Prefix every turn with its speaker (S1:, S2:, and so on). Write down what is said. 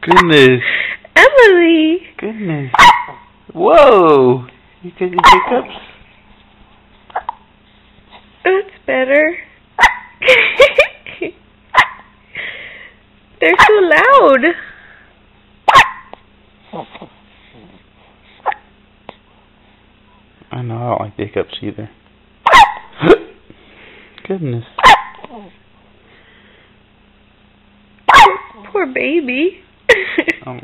S1: Goodness.
S2: Emily!
S1: Goodness. Whoa! You getting hiccups?
S2: That's better. They're so loud.
S1: I know, I don't like the hiccups either. Goodness.
S2: Poor baby.
S1: Oh.